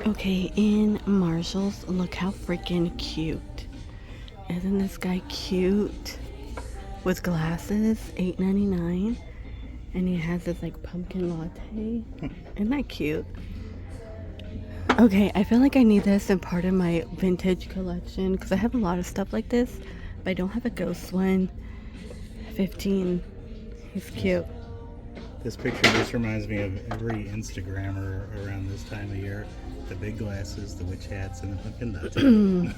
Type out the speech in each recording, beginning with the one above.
Okay, in Marshalls, look how freaking cute. Isn't this guy cute? With glasses, $8.99. And he has this like pumpkin latte. Isn't that cute? Okay, I feel like I need this in part of my vintage collection because I have a lot of stuff like this, but I don't have a ghost one. 15. He's cute. This picture just reminds me of every Instagrammer around this time of year. The big glasses, the witch hats, and the pumpkin latte.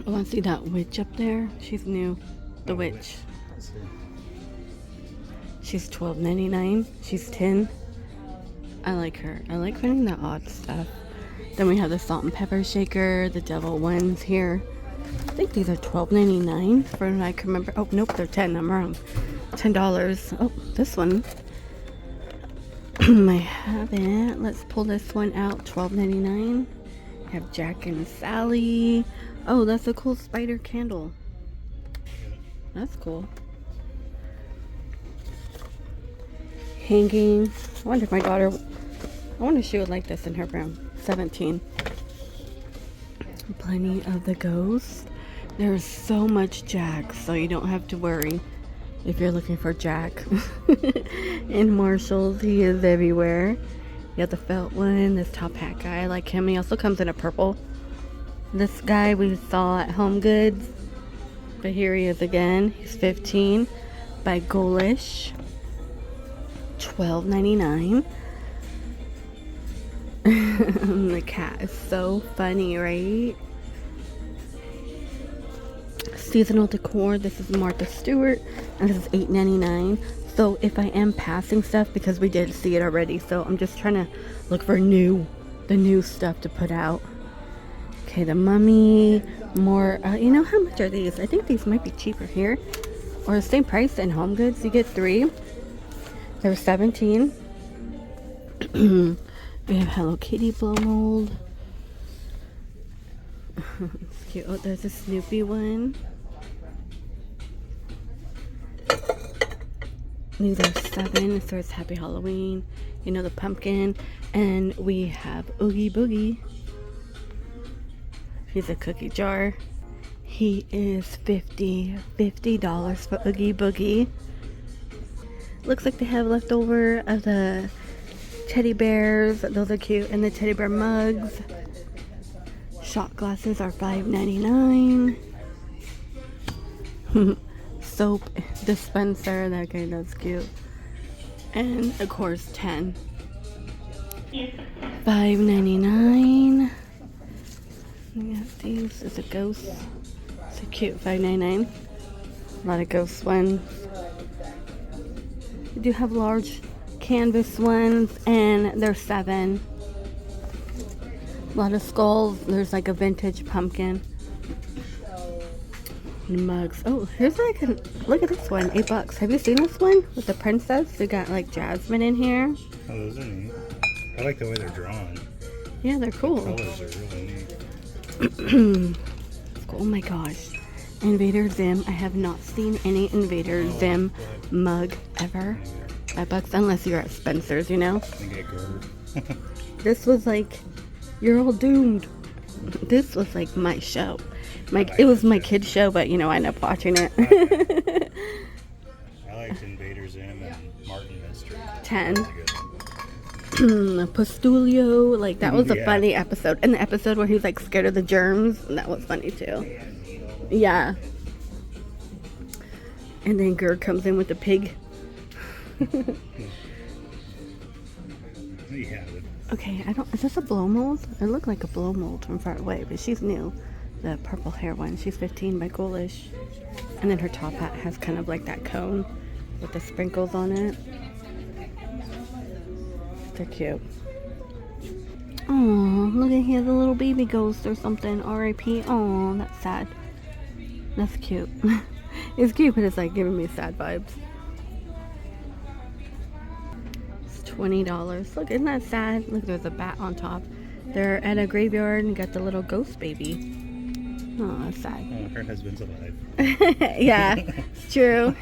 I want to see that witch up there. She's new. The witch. She's $12.99. She's 10. I like her. I like finding the odd stuff. Then we have the salt and pepper shaker, the devil ones here. I think these are $12.99 for what I can remember. Oh, nope, they're 10. I'm wrong. $10. Oh, this one. I have it. Let's pull this one out. $12.99. I have Jack and Sally. Oh, that's a cool spider candle. That's cool. Hanging. I wonder if my daughter, I wonder if she would like this in her room. 17. Plenty of the ghosts. There's so much Jack, so you don't have to worry if you're looking for Jack. In Marshalls, he is everywhere. You have the felt one, this top hat guy. I like him. He also comes in a purple. This guy we saw at Home Goods, but here he is again. He's 15 by Ghouls. $12.99. The cat is so funny, right? Seasonal decor. This is Martha Stewart, and this is $8.99. So if I am passing stuff, because we did see it already, so I'm just trying to look for the new stuff to put out. Okay, the mummy. More. You know, how much are these? I think these might be cheaper here, or the same price in Home Goods. You get 3. They're 17. We have Hello Kitty blow mold. It's cute. Oh, there's a Snoopy one. These are 7. So it's Happy Halloween. You know, the pumpkin. And we have Oogie Boogie. He's a cookie jar. He is $50 for Oogie Boogie. Looks like they have leftover of the teddy bears. Those are cute. And the teddy bear mugs. Shot glasses are $5.99. Soap dispenser. That guy, that's cute. And of course 10. $5.99. We got these. It's a ghost. So cute. $5.99. A lot of ghost ones. We do have large canvas ones, and they're 7. A lot of skulls. There's like a vintage pumpkin. Mugs. Oh, here's like a look at this one. $8. Have you seen this one with the princess? They got like jasmine in here. Oh, those are neat. I like the way they're drawn. Yeah, they're cool. The colors are really neat. Oh my gosh. Invader Zim. I have not seen any Invader Zim mug ever. $5 unless you're at Spencer's, you know. I get GERD. This was like, you're all doomed. This was like my show. It was my kid's show, but you know, I ended up watching it. I liked Invader Zim and Martin Mystery. 10. Postulio, like that was a funny episode. And the episode where he was like scared of the germs, that was funny too. Yeah. And then Gerd comes in with the pig. Yeah. Okay, is this a blow mold? It looked like a blow mold from far away, but she's new. The purple hair one. She's 15 by Ghoulish. And then her top hat has kind of like that cone with the sprinkles on it. They're cute. Oh, look at here, the little baby ghost or something. R.I.P. Oh, that's sad. That's cute. It's cute, but it's like giving me sad vibes. It's $20. Look, isn't that sad? Look, there's a bat on top. They're at a graveyard and got the little ghost baby. Oh, that's sad. Oh, her husband's alive. Yeah, it's true.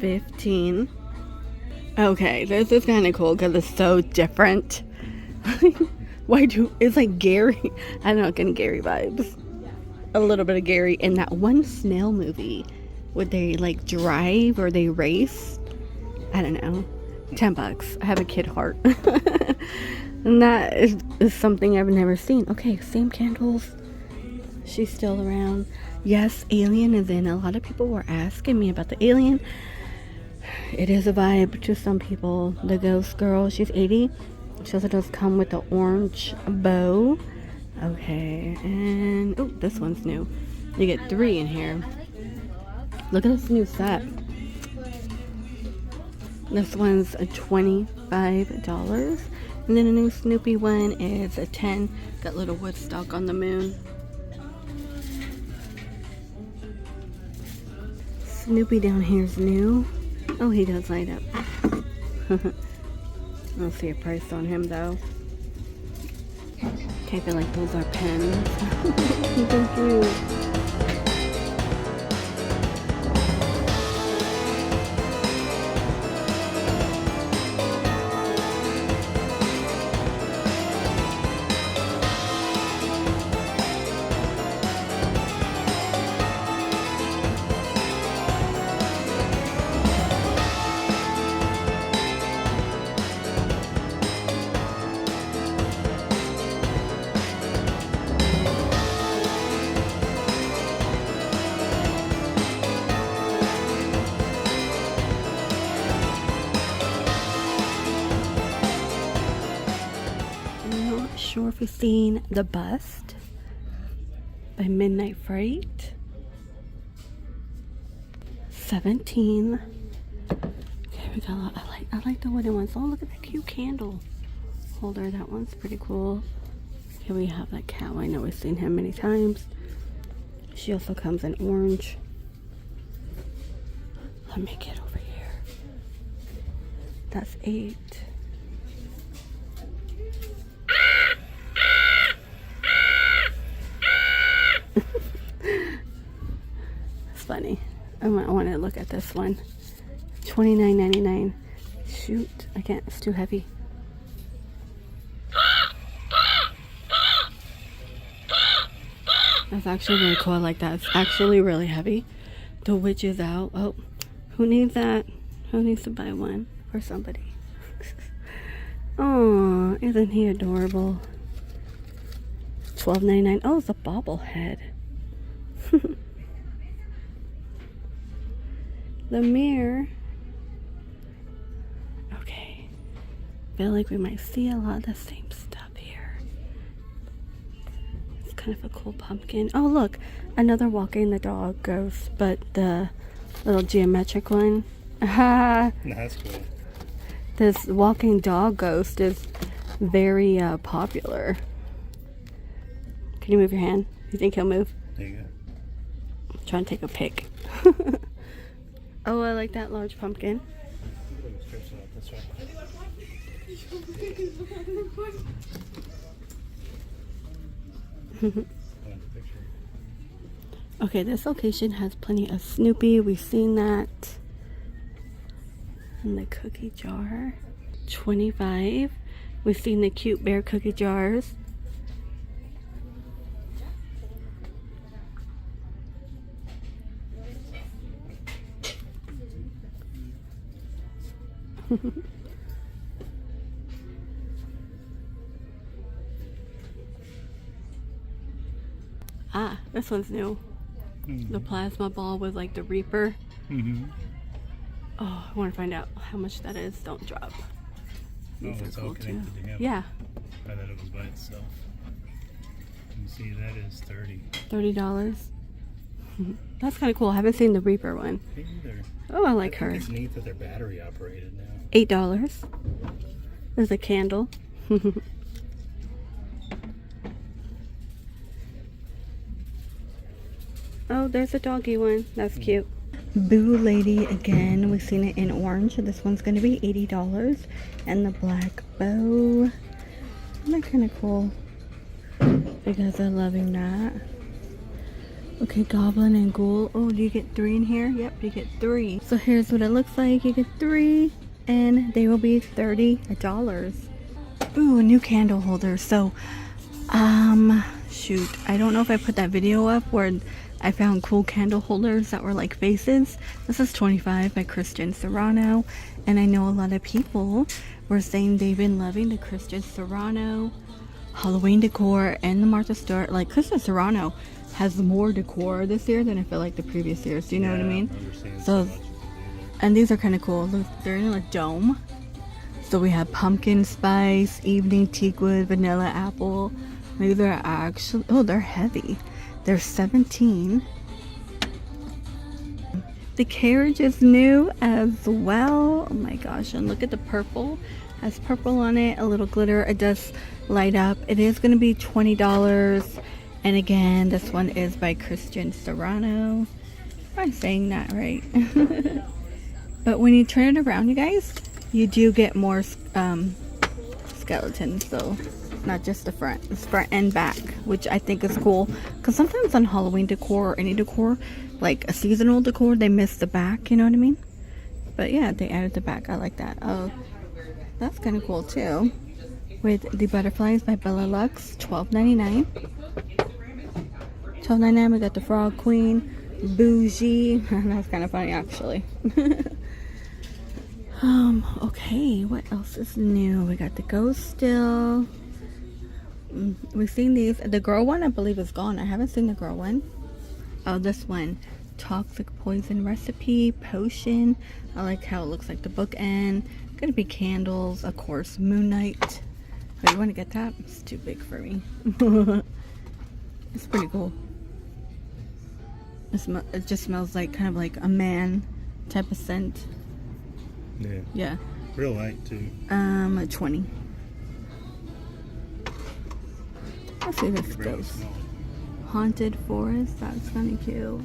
$15. Okay, this is kind of cool because it's so different. It's like Gary. I don't know, getting Gary vibes. A little bit of Gary in that one snail movie. Would they like drive or they race? I don't know. $10. I have a kid heart. And that is something I've never seen. Okay, same candles. She's still around. Yes, Alien is in. A lot of people were asking me about the Alien. It is a vibe to some people. The ghost girl, she's 80. She also does come with the orange bow. Okay, and oh, this one's new. You get 3 in here. Look at this new set. This one's a $25. And then the new Snoopy one is a 10. Got little Woodstock on the moon. Snoopy down here is new. Oh, he does light up. I don't see a price on him though. Okay, I feel like those are pens. Thank you. Sure if you've seen The Bust by Midnight Fright. 17. Okay, we got a lot. I like the wooden ones. Oh, look at that cute candle holder. That one's pretty cool. Here we have that cow. I know we've seen him many times. She also comes in orange. Let me get over here. That's 8. Funny. I want to look at this one. $29.99. Shoot, I can't. It's too heavy. That's actually really cool. I like that. It's actually really heavy. The witch is out. Oh, who needs that? Who needs to buy one for somebody? Oh, isn't he adorable? $12.99. Oh, it's a bobblehead. The mirror. Okay. Feel like we might see a lot of the same stuff here. It's kind of a cool pumpkin. Oh, look. Another walking the dog ghost, but the little geometric one. That's cool. This walking dog ghost is very popular. Can you move your hand? You think he'll move? There you go. I'm trying to take a pic. Oh, I like that large pumpkin. Okay, this location has plenty of Snoopy. We've seen that. And the cookie jar. $25. We've seen the cute bear cookie jars. Ah, this one's new. The plasma ball with like the Reaper. Oh, I want to find out how much that is. Don't drop. These it's are all cool too. connected to him. Yeah. I thought it was by itself. You see, that is 30. $30. That's kind of cool. I haven't seen the Reaper one. Me either. Oh, I like her. It's neat that they're battery operated now. $8. There's a candle. Oh, there's a doggy one. That's cute. Boo Lady again. We've seen it in orange. This one's going to be $80. And the black bow. They're kind of cool. You guys are loving that. Okay, Goblin and Ghoul. Oh, do you get 3 in here? Yep, you get 3. So here's what it looks like. You get 3. and they will be $30. Ooh, a new candle holder. So, shoot, I don't know if I put that video up where I found cool candle holders that were like faces. This is 25 by Christian Serrano, and I know a lot of people were saying they've been loving the Christian Serrano Halloween decor and the Martha Stewart. Like, Christian Serrano has more decor this year than I feel like the previous years. Do you know what I mean? So, and these are kind of cool. Look, they're in a dome. So we have pumpkin spice, evening teakwood, vanilla apple. These are actually, oh, they're heavy. They're 17. The carriage is new as well. Oh my gosh, and look at the purple. Has purple on it, a little glitter. It does light up. It is going to be $20. And again, this one is by Christian Serrano. Am I saying that right? But when you turn it around, you guys, you do get more skeletons. So not just the front, it's front and back, which I think is cool. Because sometimes on Halloween decor or any decor, like a seasonal decor, they miss the back, you know what I mean? But yeah, they added the back. I like that. Oh, that's kind of cool too. With the butterflies by Bella Lux, $12.99. $12.99. We got the Frog Queen, Bougie. That's kind of funny actually. Okay, what else is new? We got the Ghost still. We've seen these. The girl one I believe is gone. I haven't seen the girl one. Oh, this one, Toxic Poison Recipe Potion. I like how it looks like the bookend. Gonna be candles, of course. Moon Night. Oh, you want to get that? It's too big for me. It's pretty cool. It just smells like kind of like a man type of scent. Yeah. Yeah. Real light too. 20. Let's see this goes. Haunted Forest. That's kind of cute.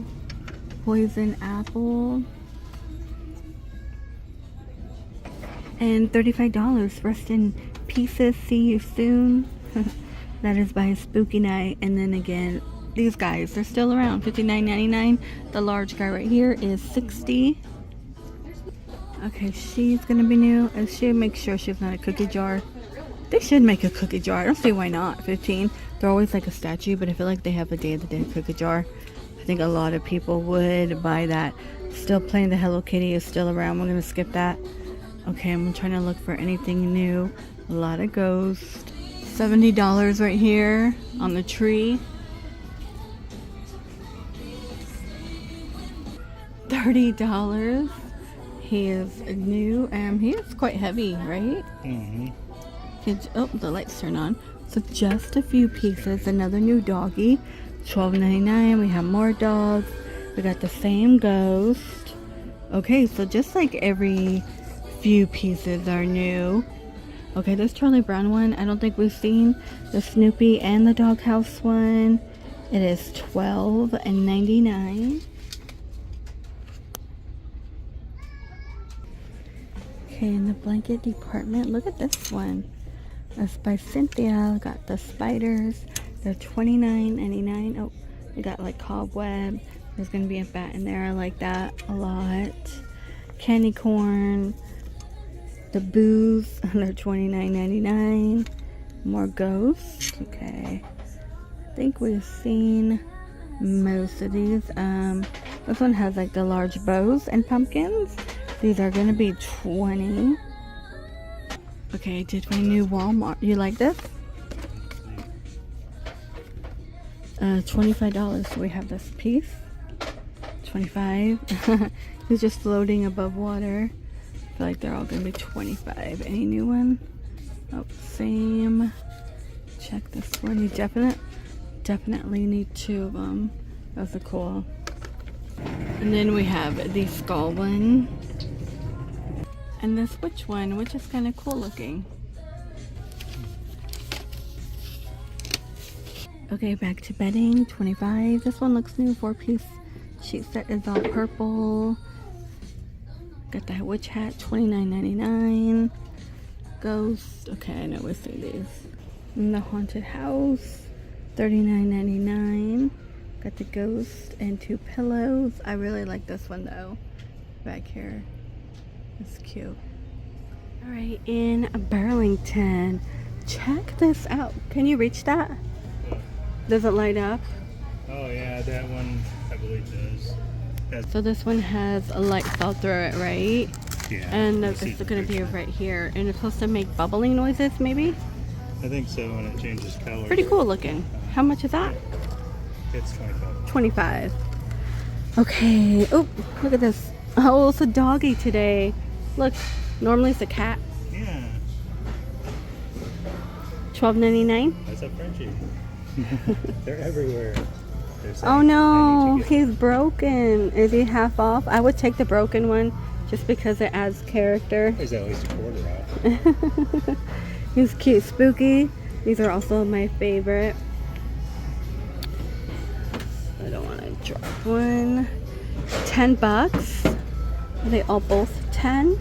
Poison Apple. And $35. Rest in Pieces. See you soon. That is by Spooky Night. And then again, these guys, they're still around. $59.99. The large guy right here is $60. Okay, she's gonna be new. And she makes sure she's not a cookie jar. They should make a cookie jar. I don't see why not. 15. They're always like a statue, but I feel like they have a Day of the Dead cookie jar. I think a lot of people would buy that. Still playing the Hello Kitty is still around. We're gonna skip that. Okay, I'm trying to look for anything new. A lot of ghosts. $70 right here on the tree. $30. He is new. He is quite heavy, right? Mm-hmm. Oh, the lights turn on. So just a few pieces. Another new doggy. $12.99. We have more dogs. We got the same ghost. Okay, so just like every few pieces are new. Okay, this Charlie Brown one, I don't think we've seen the Snoopy and the Doghouse one. It is $12.99. Okay, in the blanket department, look at this one. That's by Cynthia. Got the spiders. They're $29.99. Oh, we got like cobweb. There's gonna be a bat in there. I like that a lot. Candy corn. The booze. They're $29.99. More ghosts. Okay. I think we've seen most of these. This one has like the large bows and pumpkins. These are gonna be $20. Okay, I did my new Walmart. You like this? $25. So we have this piece. $25. It's just floating above water. I feel like they're all gonna be $25. Any new one? Oh, same. Check this one. You definitely need two of them. Those are cool. And then we have the skull one. And this witch one, which is kind of cool looking. Okay, back to bedding, $25. This one looks new, 4-piece sheet set is all purple. Got that witch hat, $29.99. Ghost, okay, I know we see these. And the haunted house, $39.99. Got the ghost and 2 pillows. I really like this one though, back here. It's cute. All right, in Burlington. Check this out. Can you reach that? Does it light up? Oh yeah, that one I believe does. So this one has a light fall through it, right? Yeah. And I see it's the going to be picture. right here. And it's supposed to make bubbling noises, maybe? I think so when it changes color. Pretty cool looking. How much is that? It's 25. 25. Okay. Oh, look at this. Oh, it's a doggy today. Look, normally it's a cat. Yeah. $12.99. That's a Frenchie. They're everywhere. They're saying, Oh "I no, need to get he's broken. Is he half off? I would take the broken one just because it adds character. There's at least a quarter off. He's cute, spooky. These are also my favorite. I don't want to drop one. $10. Are they all both 10?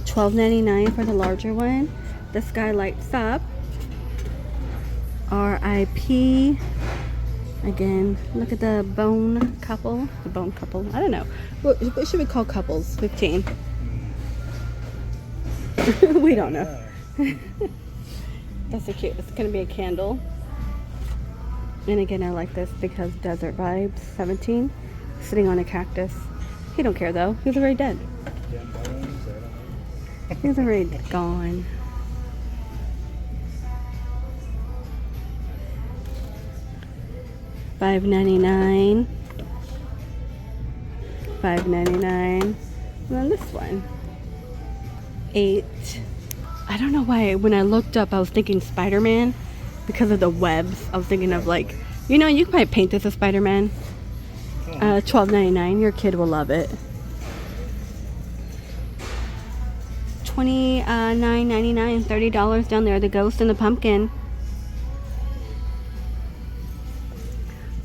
$12.99 for the larger one. This guy lights up. RIP. Again, look at the bone couple. The bone couple. I don't know. What should we call couples? 15. We don't know. That's so cute. It's gonna be a candle. And again, I like this because desert vibes. 17. Sitting on a cactus. He don't care though. He's already dead. Them bones, I don't know. He's already gone. $5.99. $5.99. And then this one. $8. I don't know why when I looked up I was thinking Spider-Man because of the webs. I was thinking of like, you know, you can probably paint this as Spider-Man. $12.99. Your kid will love it. $29.99. $30 down there. The ghost and the pumpkin.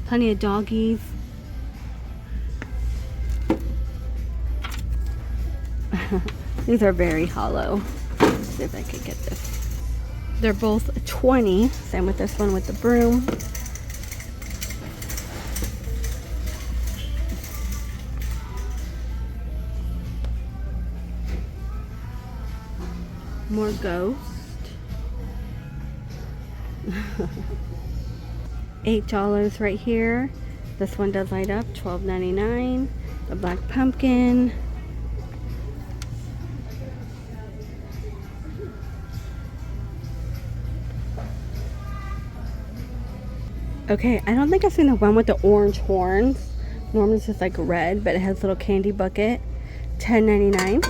Plenty of doggies. These are very hollow. Let's see if I can get this. They're both 20. Same with this one with the broom. More ghost. $8 right here. This one does light up. $12.99. The black pumpkin. Okay, I don't think I've seen the one with the orange horns. Normally it's just like red, but it has a little candy bucket. $10.99.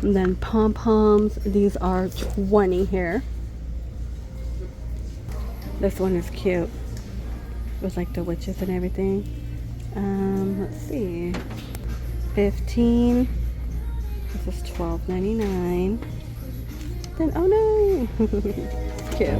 And then pom-poms. These are 20 here. This one is cute. With like the witches and everything. Let's see. 15. This is $12.99. Then, oh no! It's cute.